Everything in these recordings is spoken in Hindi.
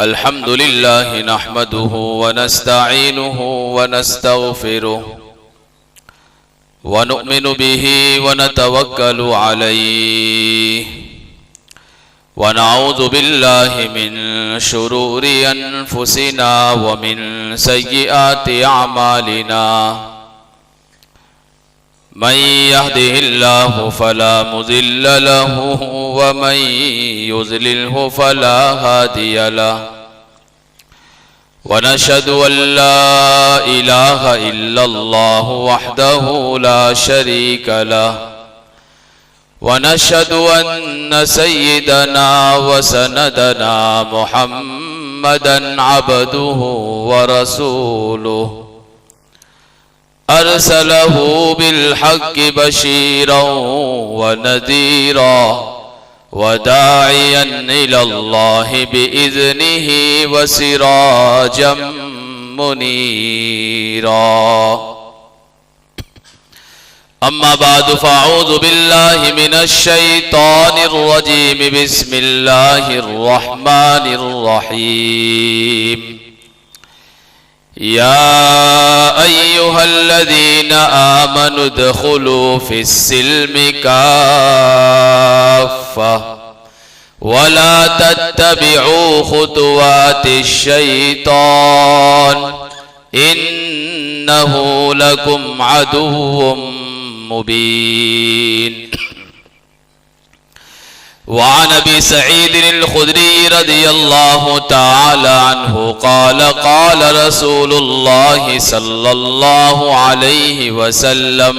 अल्हम्दुलिल्लाह नहमदुहु व नस्तईनुहु व नस्तगफिरुह व नुमिनु बिही व नतवक्कलु अलैहि व नऊज़ु बिल्लाहि मिन शुरूरि अनफुसिना व मिन सय्यिआति अमालिना मन यहदिहिल्लाहु फला मुज़िल्ल लहु व मन युज़लिल्हु फला हादिय लहु व नशहदु अल्ला इलाहा इल्लल्लाहु वहदहु ला शरीक लहु व नशहदु अन्न सय्यिदना व सनदना मुहम्मदन अब्दुहु व रसूलुहु अरसलहु बिलहक्कि बशीरन व नज़ीरा व दाइयन इलल्लाहि बिइज़्निहि व सिराजम मुनीरा। अम्मा बाद फ़अऊज़ु बिल्लाहि मिनश शैतानिर रजीम बिस्मिल्लाहिर रहमानिर रहीम। या अय्युहल्लज़ीना आमनु उद्खुलू फ़िस्सिल्मि काफ़्फ़ा वला तत्तबिऊ खुतुवातिश शैतान इन्नहु लकुम अदुव्वुम मुबीन। वअन अबी सईद अल-खुदरी रज़ियल्लाहु तआला अन्हु क़ाल क़ाल रसूलुल्लाहि सल्लल्लाहु अलैहि वसल्लम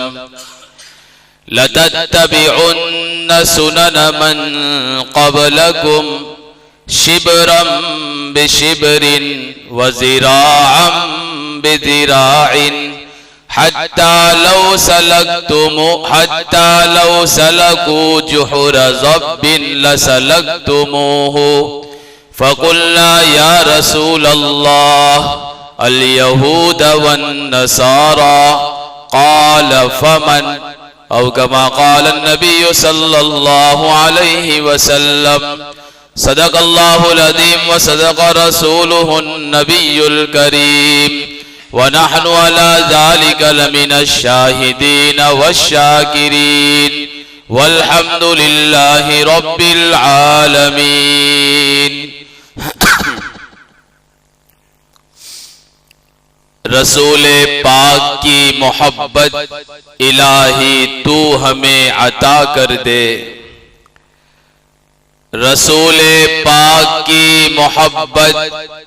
लतत्तबिउन्न सुनन मन क़ब्लकुम शिब्रन बिशिब्रिन व ज़िराअन बिज़िराइन हत्ता लौ सलकू जुहुर ज़ब्बिन लसलक्तुमूहु फ़क़ुल्ना या रसूलल्लाह अल-यहूद वन-नसारा क़ाल फ़मन औ कमा क़ाल अन-नबिय्यु सल्लल्लाहु अलैहि वसल्लम। सदक़ल्लाहुल अज़ीम व सदक़ रसूलुहुन-नबिय्युल करीम व नहनु अला ज़ालिका लमिनश शाहिदीन वश-शाकिरीन वल्हम्दुलिल्लाहि रब्बिल आलमीन। रसूले पाक की मोहब्बत इलाही तू हमें अता कर दे। रसूले पाक की मोहब्बत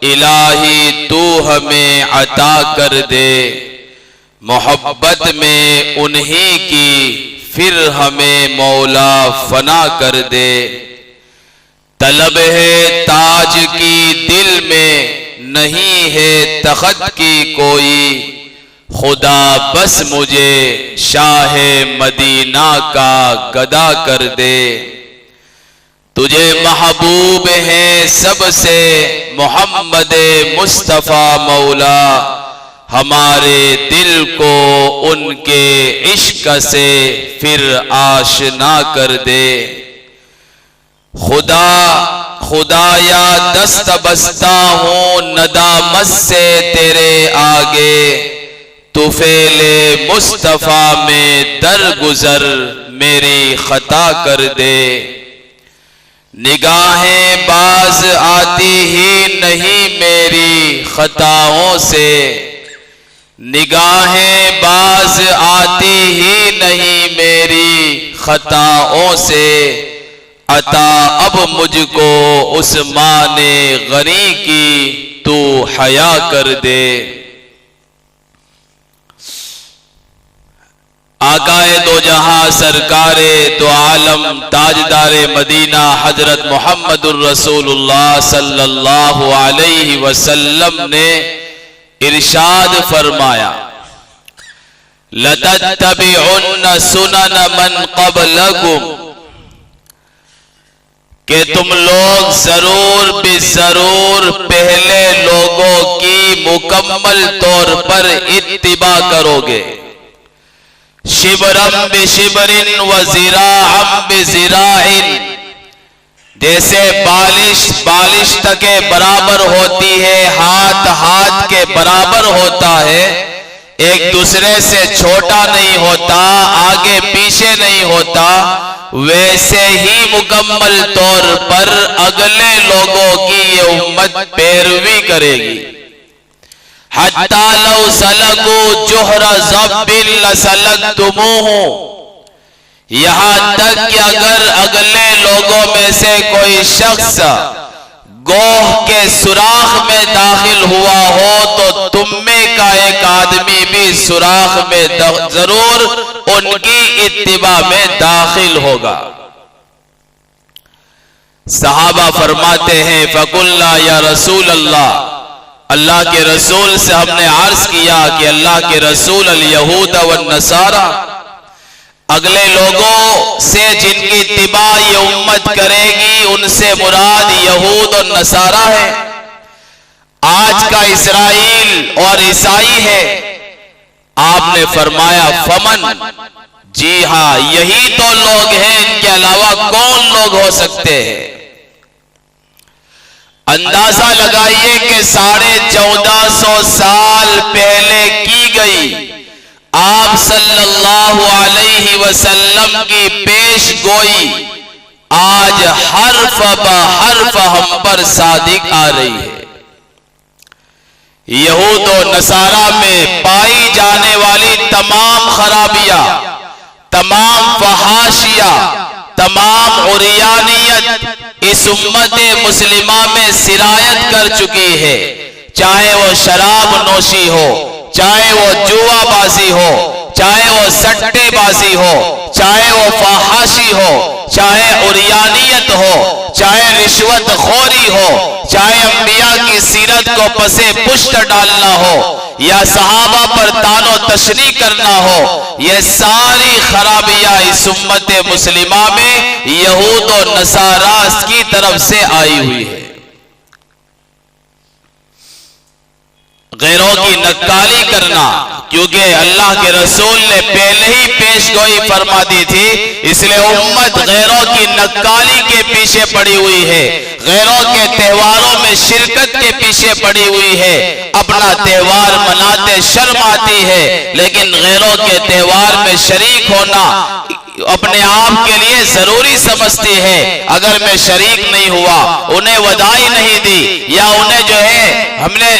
इलाही तू हमें अता कर दे। मोहब्बत में उन्हीं की फिर हमें मौला फना कर दे। तलब है ताज की दिल में नहीं है तख्त की कोई खुदा बस मुझे शाह मदीना का गदा कर दे। तुझे महबूब है सबसे मोहम्मद मुस्तफ़ा मौला हमारे दिल को उनके इश्क से फिर आशना कर दे। खुदाया दस्त बस्ता हूँ नदामत से तेरे आगे तुफेले मुस्तफ़ा में दरगुजर मेरी खता कर दे। निगाहें बाज आती ही नहीं मेरी खताओं से निगाहें बाज आती ही नहीं मेरी खताओं से अता अब मुझको उस्माने गनी की तू हया कर दे। आकाए दो जहां सरकारे दो आलम ताजदारे मदीना हजरत मोहम्मदुर रसूलुल्लाह सल्लल्लाहु अलैहि वसल्लम ने इरशाद फरमाया लतत्तबिउन्न सुनन मन क़ब्लकुम कि तुम लोग जरूर बेजरूर पहले लोगों की मुकम्मल तौर पर इत्तिबा करोगे। शिबरम बिशिबरिन व ज़िराअम बिज़िराइन जैसे बालिश बालिश के बराबर होती है, हाथ हाथ के बराबर होता है, एक दूसरे से छोटा नहीं होता, आगे पीछे नहीं होता, वैसे ही मुकम्मल तौर पर अगले लोगों की ये उम्मत पैरवी करेगी। हत्ता लौ सलकू जोहरा ज़ब्बिन लसलकतुमूहु, यहां तक कि अगर अगले लोगों में से कोई शख्स गोह के सुराख में दाखिल हुआ हो तो तुम में का एक आदमी भी सुराख में जरूर उनकी इत्तिबा में दाखिल होगा। सहाबा फरमाते हैं फकुल्ला या रसूल अल्लाह, अल्लाह के रसूल से हमने अर्ज किया कि अल्लाह के रसूल अल यहूद व नसारा, अगले लोगों से जिनकी इत्तिबा ये उम्मत करेगी उनसे मुराद यहूद और नसारा है। आज का इसराइल और ईसाई है। आपने फरमाया फमन, जी हां यही तो लोग हैं, इनके अलावा कौन लोग हो सकते हैं। अंदाजा लगाइए कि 1450 साल पहले की गई आप सल्लल्लाहु अलैहि वसल्लम की पेश गोई आज हर्फ ब हर्फ हम पर सादिक आ रही है। यहूद और नसारा में पाई जाने वाली तमाम खराबियां, तमाम फहाशिया, तमाम उरियानियत इस उम्मत मुस्लिमा में सिरायत कर चुकी है। चाहे वो शराब नोशी हो, चाहे वो जुआबाजी हो, चाहे वो सट्टेबाजी हो, चाहे वो फहाशी हो, चाहे उरियानियत हो, चाहे रिश्वत खोरी हो, चाहे अंबिया की सीरत को पसे पुष्ट डालना हो या सहाबा पर तानो तशरी करना हो, ये सारी खराबियां इस उम्मत मुस्लिमा में यहूद और नसारा की तरफ से आई हुई है। गैरों की नक्काली करना, क्योंकि अल्लाह के रसूल ने पहले ही पेशगोई फरमा दी थी, इसलिए उम्मत गैरों की नक्काली के पीछे पड़ी हुई है, गैरों के त्योहारों में शिरकत के पीछे पड़ी हुई है। अपना त्योहार मनाते शर्म आती है, लेकिन गैरों के त्योहार में शरीक होना अपने आप के लिए जरूरी समझती है। अगर मैं शरीक नहीं हुआ, उन्हें बधाई नहीं दी या उन्हें जो है हमने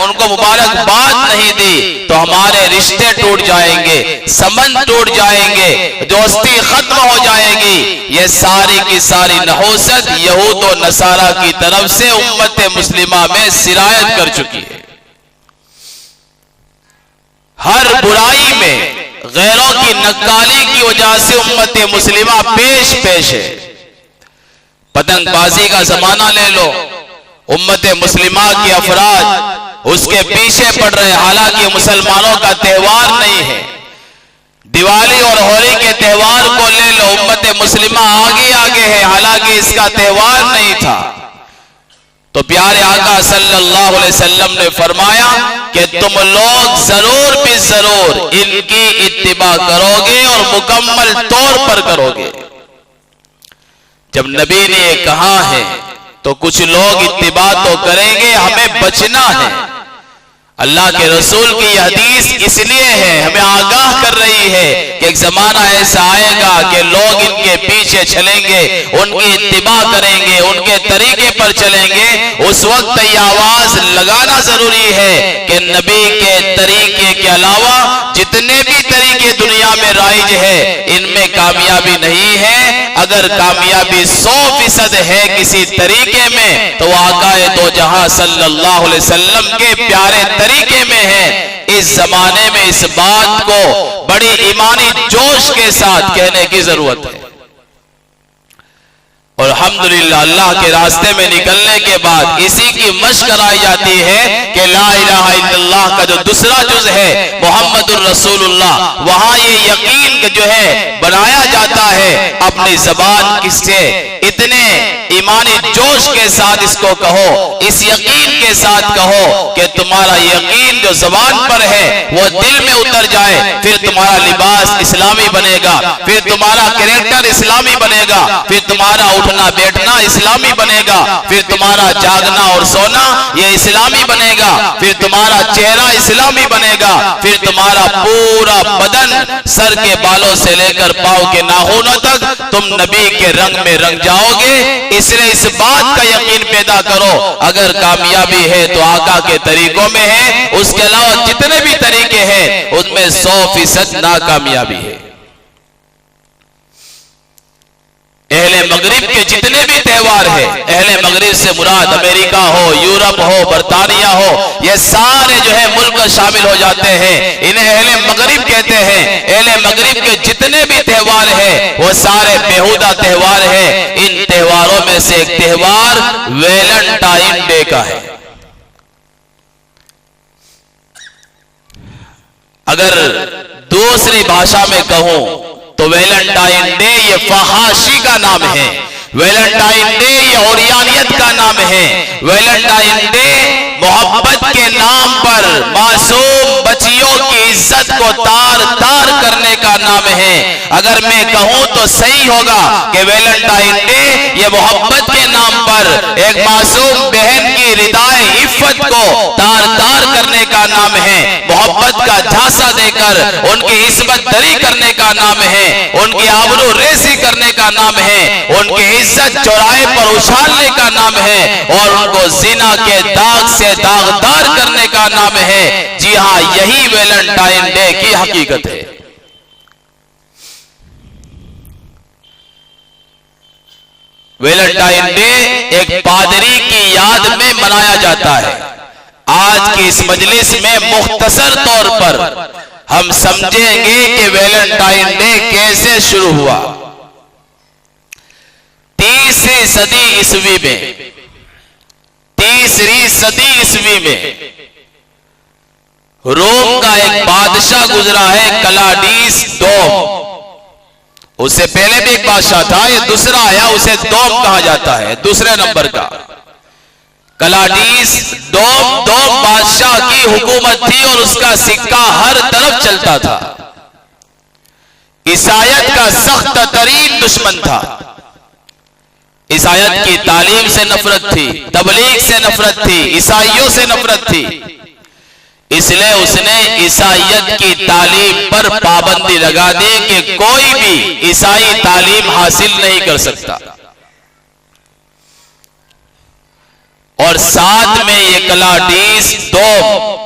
उनको मुबारकबाद नहीं दी तो हमारे रिश्ते टूट जाएंगे, संबंध टूट जाएंगे, दोस्ती खत्म हो जाएगी। ये सारी की सारी नहुसत यहूद और नसारा की तरफ से उम्मत मुस्लिमा में सिरायत कर चुकी है। हर बुराई में गैरों की नक्काली की वजह से उम्मत मुस्लिमा पेश पेश है। पतंगबाजी का जमाना ले लो, उम्मत मुस्लिमा के अफराद उसके पीछे पड़ रहे, हालांकि मुसलमानों का त्योहार नहीं है। दिवाली और होली के त्योहार को ले लो, उम्मत मुस्लिमा आगे आगे है, हालांकि इसका त्योहार नहीं था। तो प्यारे आका सल्लल्लाहु अलैहि वसल्लम ने फरमाया कि तुम लोग जरूर भी जरूर इनकी इत्तिबा करोगे और मुकम्मल तौर पर करोगे। जब नबी ने ये कहा है तो कुछ लोग इत्तिबा तो करेंगे, हमें बचना है। अल्लाह के रसूल की यह हदीस इसलिए है, हमें आगाह कर रही है कि एक जमाना ऐसा आएगा कि लोग इनके पीछे चलेंगे, उनकी इत्तिबा करेंगे, उनके तरीके पर चलेंगे। उस वक्त ये आवाज लगाना जरूरी है कि नबी के तरीके के अलावा जितने भी तरीके दुनिया में राइज है, इनमें कामयाबी नहीं है। अगर कामयाबी 100% है किसी तरीके में तो आकाए दो जहां सल्लल्लाहु अलैहि वसल्लम के प्यारे तरीके में है। इस जमाने में इस बात को बड़ी ईमानी जोश के साथ कहने की जरूरत है। और अल्हम्दुलिल्लाह अल्लाह के रास्ते में निकलने के बाद इसी की मशक कराई जाती है कि ला इलाहा इल्लल्लाह का जो दूसरा जुज है मोहम्मदुर रसूलुल्लाह, वहां ये यकीन जो है बनाया जाता है अपनी जबान किससे, इतने ईमानी जोश के साथ इसको कहो, इस यकीन के साथ कहो कि तुम्हारा यकीन जो जबान पर है वो दिल में उतर जाए, फिर तुम्हारा लिबास इस्लामी बनेगा, फिर तुम्हारा कैरेक्टर इस्लामी बनेगा, फिर तुम्हारा उठना उठना बैठना इस्लामी बनेगा, फिर तुम्हारा जागना और सोना ये इस्लामी बनेगा, फिर तुम्हारा चेहरा इस्लामी बनेगा, फिर तुम्हारा पूरा बदन सर के बालों से लेकर पांव के नाखूनों तक तुम नबी के रंग में रंग जाओगे। इसलिए इस बात का यकीन पैदा करो, अगर कामयाबी है तो आका के तरीकों में है, उसके अलावा जितने भी तरीके हैं उनमें 100% नाकामयाबी है। अहले मगरिब के जितने भी त्यौहार है, अहले मगरिब से मुराद अमेरिका हो, यूरोप हो, बरतानिया हो, ये सारे जो है मुल्क शामिल हो जाते हैं, इन्हें अहले मगरिब कहते हैं। अहले मगरिब के जितने भी त्यौहार है वो सारे बेहुदा त्यौहार है। इन त्योहारों में से एक त्यौहार वैलेंटाइन डे का है। अगर दूसरी भाषा में कहूं तो वैलेंटाइन डे ये फहाशी का नाम है, वैलेंटाइन डे ये ओरियानियत का नाम है। वैलेंटाइन डे मोहब्बत के नाम पर मासूम बच्चियों की इज्जत को तार तार करने का नाम है। अगर मैं कहूं तो सही होगा कि वैलेंटाइन डे ये मोहब्बत के नाम पर एक मासूम बहन की रिदाए इफ्फत को तार तार करने का नाम है, मोहब्बत का झांसा देकर उनकी इस्मत दरी करने का नाम है, उनकी आबरू रेसी करने का नाम है, उनकी इज्जत चौराहे पर उछालने का नाम है और उनको जिना के दाग से दागदार करने का नाम है। जी हां, यही वैलेंटाइन डे की हकीकत है। वैलेंटाइन डे एक पादरी की याद में मनाया जाता है। आज की इस मजलिस में मुख्तसर तौर पर हम समझेंगे कि वैलेंटाइन डे कैसे शुरू हुआ। 30वीं सदी ईस्वी में, 30वीं सदी ईस्वी में रोम का एक बादशाह गुजरा है, कलाडीस डोम। उससे पहले भी एक बादशाह था, ये दूसरा आया, उसे डोम कहा जाता है, दूसरे नंबर का। कलाडीस डोम बादशाह की हुकूमत थी और उसका सिक्का हर तरफ चलता था। ईसाईयत का सख्त तरीन दुश्मन था। ईसाईयत की तालीम से नफरत थी, तबलीग से नफरत थी, ईसाइयों से नफरत थी। इसलिए उसने ईसाईयत की तालीम पर पाबंदी लगा दी कि कोई भी ईसाई तालीम हासिल नहीं कर सकता। और साथ में ये कलाडीस डोम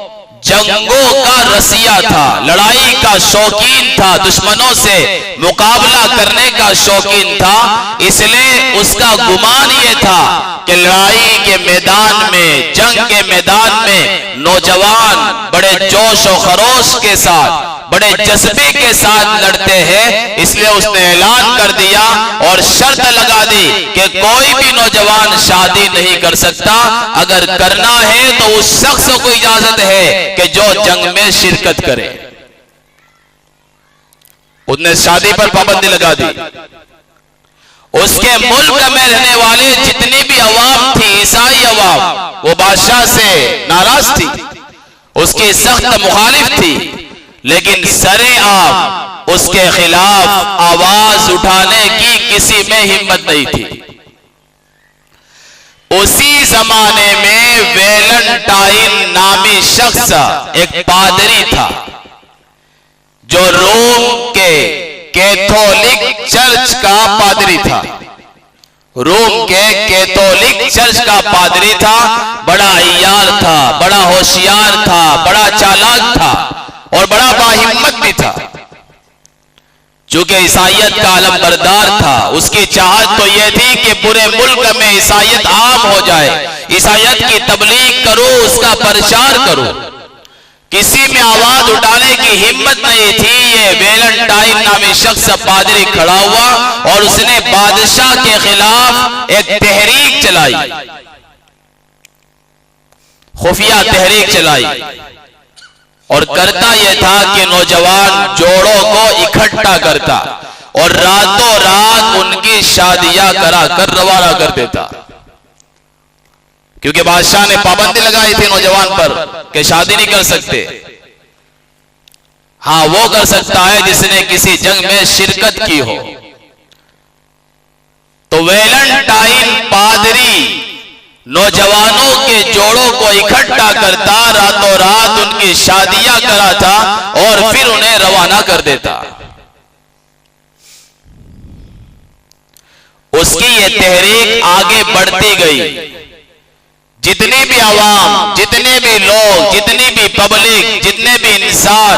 जंगों का रसिया था, लड़ाई का शौकीन था, दुश्मनों से मुकाबला करने का शौकीन था। इसलिए उसका गुमान यह था कि लड़ाई के मैदान में, जंग के मैदान में नौजवान बड़े जोश और खरोश के साथ, बड़े जज्बे के साथ लड़ते हैं। इसलिए उसने ऐलान कर दिया और शर्त लगा दी कि कोई भी नौजवान शादी नहीं कर सकता, अगर करना है तो उस शख्स को इजाजत है कि जो जंग में शिरकत करे। उसने शादी पर पाबंदी लगा दी। उसके मुल्क में रहने वाले जितनी भी अवाम थी, ईसाई अवाम, वो बादशाह से नाराज थी, उसकी सख्त मुखालिफ थी, लेकिन सरेआम उसके खिलाफ आवाज उठाने की किसी में हिम्मत नहीं थी। उसी जमाने में वैलेंटाइन नामी शख्स एक पादरी था जो रोम के कैथोलिक चर्च का पादरी था। रोम के कैथोलिक चर्च का पादरी था। बड़ा अय्यार था, बड़ा होशियार था, बड़ा चालाक था और बड़ा बाहिम्मत भी था। चूंकि ईसाईयत का आलम बरदार था, उसकी चाहत तो यह थी कि पूरे मुल्क में ईसाईयत आम हो जाए, ईसाईयत की तबलीग करो, उसका प्रचार करो। किसी में आवाज उठाने की हिम्मत नहीं थी। ये वैलेंटाइन नामी शख्स पादरी खड़ा हुआ और उसने बादशाह के खिलाफ एक तहरीक चलाई, खुफिया तहरीक चलाई। और करता यह था कि नौजवान जोड़ों को इकट्ठा करता और रातों रात उनकी शादियां करा कर रवाना कर देता, क्योंकि बादशाह ने पाबंदी लगाई थी नौजवान पर कि शादी नहीं कर सकते। हां, वो कर सकता है जिसने किसी जंग में शिरकत की हो। तो वैलेंटाइन पादरी नौजवानों के जोड़ों को इकट्ठा करता, रातों रात उनकी शादियां कराता और फिर उन्हें रवाना कर देता। उसकी ये तहरीक आगे बढ़ती गई। जितनी भी आवाम, जितने भी लोग, जितनी भी पब्लिक, जितने भी इंसान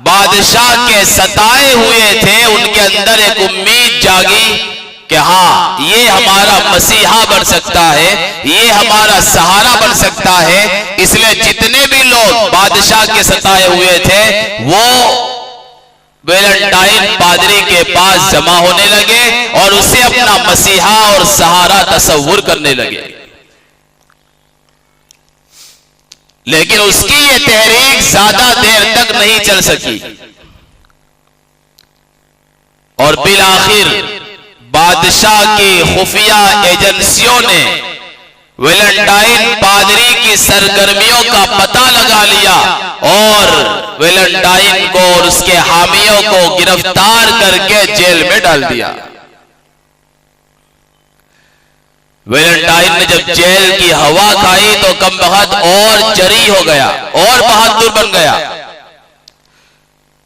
बादशाह के सताए हुए थे, उनके अंदर एक उम्मीद जागी कि हाँ, ये हमारा मसीहा बन सकता है, ये हमारा सहारा बन सकता है। इसलिए जितने भी लोग बादशाह के सताए हुए थे वो वैलेंटाइन पादरी के पास जमा होने लगे और उसे अपना मसीहा और सहारा तस्वुर करने लगे। लेकिन उसकी ये तहरीक ज्यादा देर तक नहीं चल सकी और बिलाखिर बादशाह की खुफिया एजेंसियों ने वैलेंटाइन पादरी की सरगर्मियों का पता लगा लिया और वैलेंटाइन को और उसके हामियों को गिरफ्तार करके जेल में डाल दिया। वैलेंटाइन ने जब जेल की हवा खाई तो कम बहुत और जरी हो गया और बहादुर बन गया।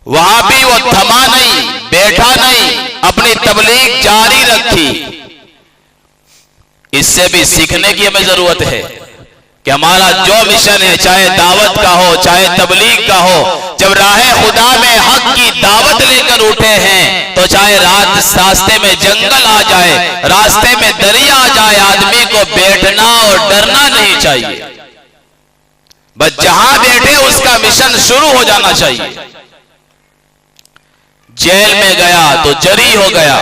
वहां भी वो थमा नहीं, बैठा नहीं, अपनी तबलीग जारी रखी। इससे भी सीखने की हमें जरूरत है कि हमारा जो मिशन है, चाहे दावत का हो, चाहे तबलीग का हो, जब राहे खुदा में हक की दावत लेकर उठे हैं तो चाहे रास्ते में जंगल आ जाए, रास्ते में दरिया आ जाए, आदमी को बैठना और डरना नहीं चाहिए। बस जहां बैठे उसका मिशन शुरू हो जाना चाहिए। जेल में गया तो जरी हो गया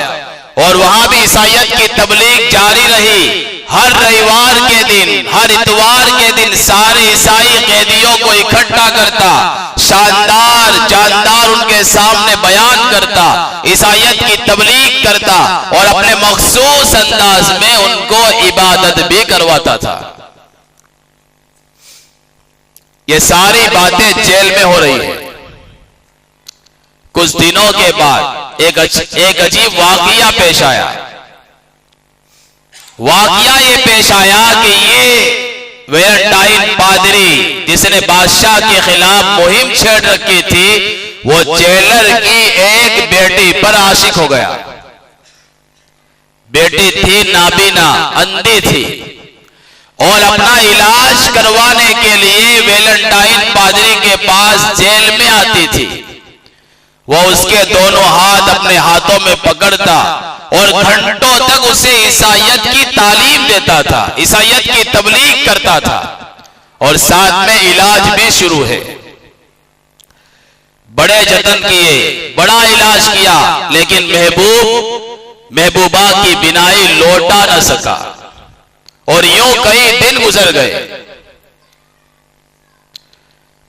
और वहां भी ईसाईयत की तबलीग जारी रही। हर रविवार के दिन, हर इतवार के दिन सारे ईसाई कैदियों को इकट्ठा करता, शानदार जानदार उनके सामने बयान करता, ईसाईयत की तबलीग करता और अपने मखसूस अंदाज में उनको इबादत भी करवाता था। ये सारी बातें जेल में हो रही है। कुछ दिनों के बाद एक अजीब वाकया पेश आया। वाकया ये पेश आया कि ये वैलेंटाइन पादरी जिसने बादशाह के खिलाफ मुहिम छेड़ रखी थी, वो जेलर की एक बेटी पर आशिक हो गया। बेटी थी नाबीना, अंधी थी और अपना इलाज करवाने के लिए वैलेंटाइन पादरी के पास जेल में आती थी। वह उसके दोनों हाथ अपने हाथों में पकड़ता और घंटों तक उसे ईसाईयत की तालीम देता था, ईसाईयत की तबलीग करता था और साथ में इलाज भी शुरू है। बड़े जतन किए, बड़ा इलाज किया, लेकिन महबूबा की बिनाई लौटा न सका और यूं कई दिन गुजर गए।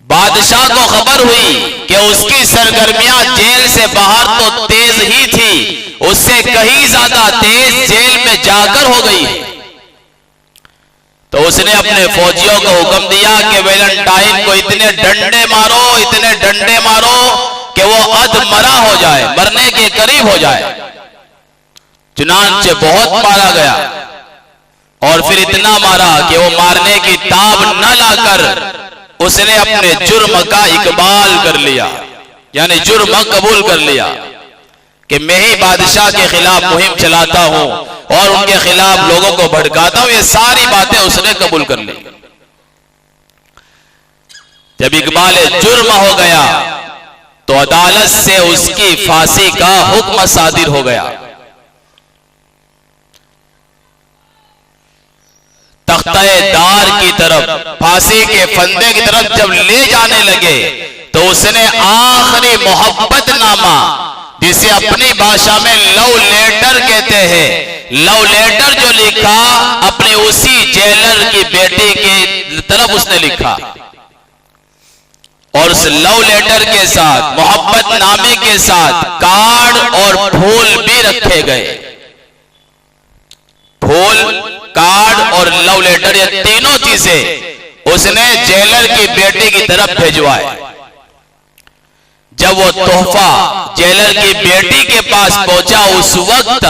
बादशाह को खबर हुई कि उसकी सरगर्मियां जेल से बाहर तो तेज ही थी, उससे कहीं ज्यादा तेज जेल में जाकर हो गई। तो उसने अपने फौजियों को हुक्म दिया कि वैलेंटाइन को इतने डंडे मारो, इतने डंडे मारो कि वो अधमरा हो जाए, मरने के करीब हो जाए। चुनांचे बहुत मारा गया और फिर इतना मारा कि वो मारने की ताब न लाकर उसने अपने जुर्म का इकबाल कर लिया, यानी जुर्म कबूल कर लिया कि मैं ही बादशाह के खिलाफ मुहिम चलाता हूं और उनके खिलाफ लोगों को भड़काता हूं। ये सारी बातें उसने कबूल कर ली। जब इकबाल जुर्म हो गया तो अदालत से उसकी फांसी का हुक्म सादिर हो गया। तख्ते-ए-दार की तरफ, फांसी के फंदे की तरफ जब ले जाने लगे तो उसने आखिरी मोहब्बतनामा, जिसे अपनी भाषा में लव लेटर कहते हैं, लव लेटर जो लिखा अपने उसी जेलर की बेटी की तरफ उसने लिखा और उस लव लेटर के साथ, मोहब्बतनामे के साथ कार्ड और फूल भी रखे गए। फूल, कार्ड और लव लेटर, ये तीनों चीजें उसने जेलर की बेटी की तरफ भिजवाए। जब वो तोहफा जेलर की बेटी के पास पहुंचा, उस वक्त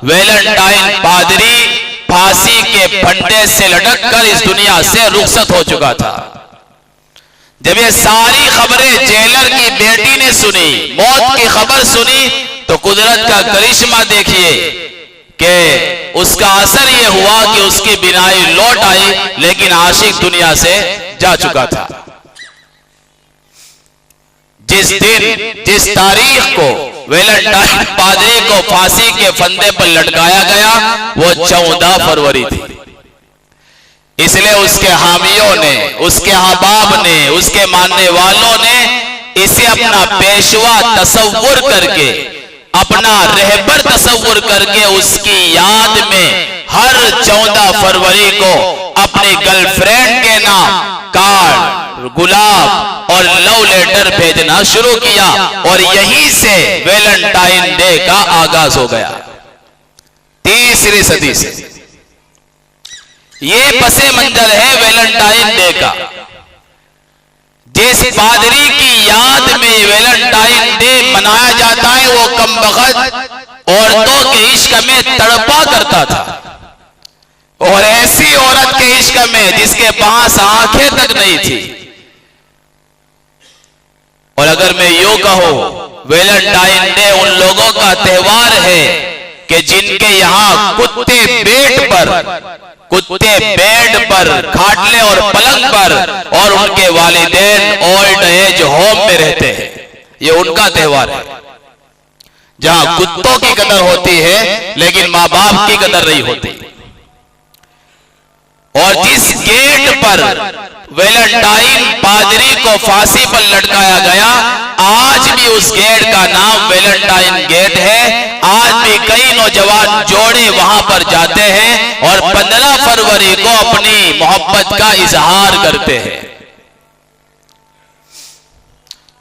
वैलेंटाइन पादरी फांसी के फंदे से लटककर इस दुनिया से रुखसत हो चुका था। जब ये सारी खबरें जेलर की बेटी ने सुनी, मौत की खबर सुनी, तो कुदरत का करिश्मा देखिए कि उसका असर ये हुआ कि उसकी बीनाई लौट आई, लेकिन आशिक दुनिया से जा चुका था। जिस दिन, जिस तारीख को वैलेंटाइन पादरी को फांसी के फंदे पर लटकाया गया वो 14 फरवरी थी। इसलिए उसके हामियों ने, उसके अहबाब ने, उसके मानने वालों ने इसे अपना पेशवा तसव्वुर करके, अपना रहबर तसव्वुर करके उसकी याद में हर 14 फरवरी को अपनी गर्लफ्रेंड के नाम कार्ड, गुलाब और लव लेटर भेजना शुरू किया और यहीं से वैलेंटाइन डे का आगाज हो गया। तीसरी सदी से ये पसे मंजर है वैलेंटाइन डे का। जिस पादरी की याद में वैलेंटाइन डे मनाया जाता है वो कमबख्त औरतों के इश्क में तड़पा करता था, और ऐसी औरत के इश्क में जिसके पास आंखें तक नहीं थी। और अगर मैं यूं कहूं, वैलेंटाइन डे उन लोगों का त्योहार है कि जिनके यहां कुत्ते बेड पर, खाटले और पलंग पर, और उनके वालिदैन ओल्ड एज होम में रहते हैं। ये उनका त्योहार है जहां कुत्तों की कदर होती है लेकिन मां बाप की कदर नहीं होती। और जिस गेट पर वैलेंटाइन पादरी को फांसी पर लटकाया गया, आज भी उस गेट का नाम वैलेंटाइन गेट है। आज भी कई नौजवान जोड़े वहां पर जाते हैं और 15 फरवरी को अपनी मोहब्बत का इजहार करते हैं।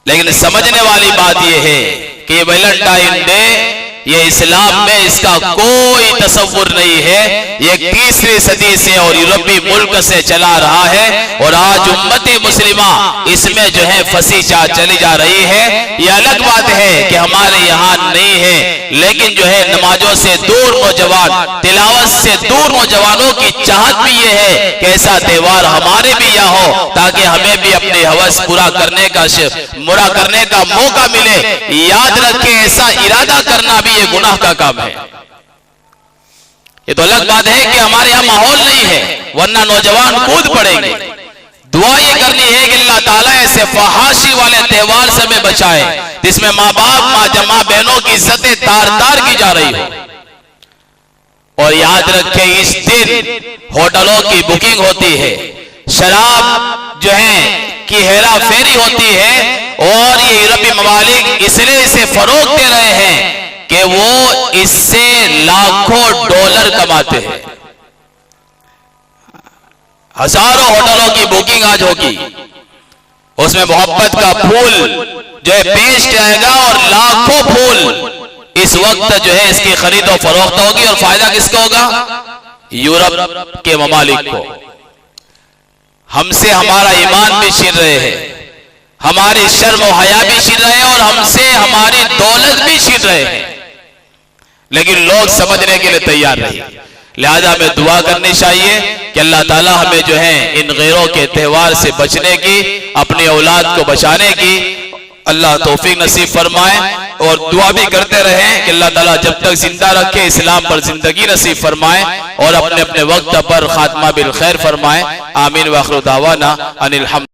लेकिन समझने वाली बात यह है कि वैलेंटाइन डे ये इस्लाम में इसका कोई तसव्वुर नहीं है। ये तीसरी सदी से और यूरोपीय मुल्क से चला रहा है, और आज उम्मत मुस्लिमा इसमें जो है फंसी चली जा रही है। ये अलग बात है कि हमारे यहाँ नहीं है, लेकिन जो है नमाजों से दूर नौजवान, तिलावत से दूर नौजवानों की चाहत भी ये है कि ऐसा त्योहार हमारे भी यहाँ हो, ताकि हमें भी अपने हवस पूरा करने का मौका मिले। याद रखें, ऐसा इरादा करना भी ये गुनाह का काम है। ये तो अलग बात है कि हमारे यहां माहौल नहीं है, वरना नौजवान कूद पड़ेंगे। दुआ ये करनी है कि अल्लाह ताला ऐसे फहाशी वाले त्योहार से हमें बचाए जिसमें माँ बाप, माँ बहनों की इज्जतें तार तार की जा रही हो। और याद रखें, इस दिन होटलों की बुकिंग होती है, शराब जो है की हेरा फेरी होती है, और ये यूरोपीय ममालिक इसलिए इसे फरोग दे रहे हैं कि वो इससे लाखों डॉलर कमाते हैं। हजारों होटलों की बुकिंग आज होगी, उसमें मोहब्बत का फूल जो है पेश जाएगा, और लाखों फूल इस वक्त जो है इसकी खरीद और फरोख्त होगी। और फायदा किसको होगा? यूरोप के ममालिक को। हमसे हमारा ईमान भी छीन रहे हैं, हमारी शर्म और हया भी छीन रहे हैं, और हमसे हमारी दौलत भी छीन रहे हैं, लेकिन लोग समझने के लिए तैयार नहीं। लिहाजा हमें दुआ करनी चाहिए कि अल्लाह ताला हमें जो है इन गैरों के त्योहार से बचने की, अपनी औलाद को बचाने की अल्लाह तौफीक नसीब फरमाए। और दुआ भी करते रहें कि अल्लाह ताला जब तक जिंदा रखे इस्लाम पर जिंदगी नसीब फरमाए, और अपने अपने वक्त पर खात्मा बिल खैर फरमाए। आमीन व आखिर दावाना अनिल हम्द।